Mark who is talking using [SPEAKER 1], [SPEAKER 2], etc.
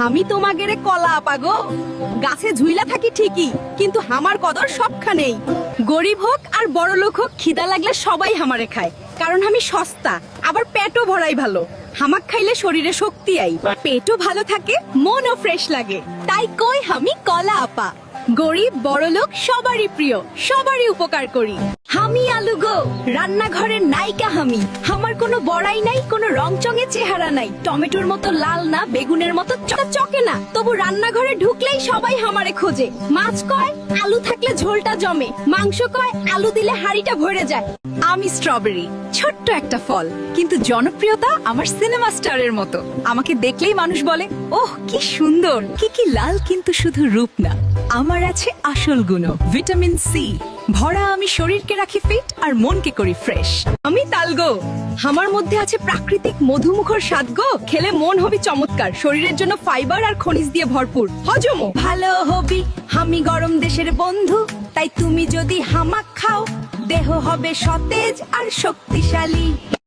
[SPEAKER 1] আমি তোমাগেরে কলা আপা গো। গাছে ঝুইলা থাকি ঠিকই, কিন্তু আমার কদর সবখানেই। গরিব হোক আর বড় লোক হোক, খিদা লাগলে সবাই আমারে খায়, কারণ আমি সস্তা, আবার পেটও ভরাই ভালো। হামাক খাইলে শরীরে শক্তি আই, পেটও ভালো থাকে, মনও ফ্রেশ লাগে। তাই কই আমি কলা আপা। গরিব বড় লোক সবারই প্রিয়, সবারই উপকার করি। আমি আলু গো, রান্নাঘরের নায়িকা আমি। আমার কোনো বড়াই নাই, কোনো রংচঙে চেহারা নাই। টমেটোর মতো লাল না, বেগুনের মতো চকে না, তবু রান্নাঘরে ঢুকলেই সবাই আমারে খোঁজে। মাছ কয় আলু থাকলে ঝোলটা জমে, মাংস কয় আলু দিলে হাঁড়িটা ভরে যায়। আমি স্ট্রবেরি, ছোট্ট একটা ফল, কিন্তু জনপ্রিয়তা আমার সিনেমা স্টারের মতো। আমাকে দেখলেই মানুষ বলে, ওহ কি সুন্দর। কি লাল, কিন্তু শুধু রূপ না, আমার আছে আসল গুণ, ভিটামিন সি ভরা। আমি শরীরকে রাখি ফিট আর মনকে করি ফ্রেশ। আমি তালগো, আমার মধ্যে আছে প্রাকৃতিক মধুমুখর স্বাদ গো। খেলে মন হবে চমৎকার, শরীরের জন্য ফাইবার আর খনিজ দিয়ে ভরপুর, হজমও ভালো হবি। আমি গরম দেশের বন্ধু, তাই তুমি যদি হামাক খাও, দেহ হবে সতেজ আর শক্তিশালী।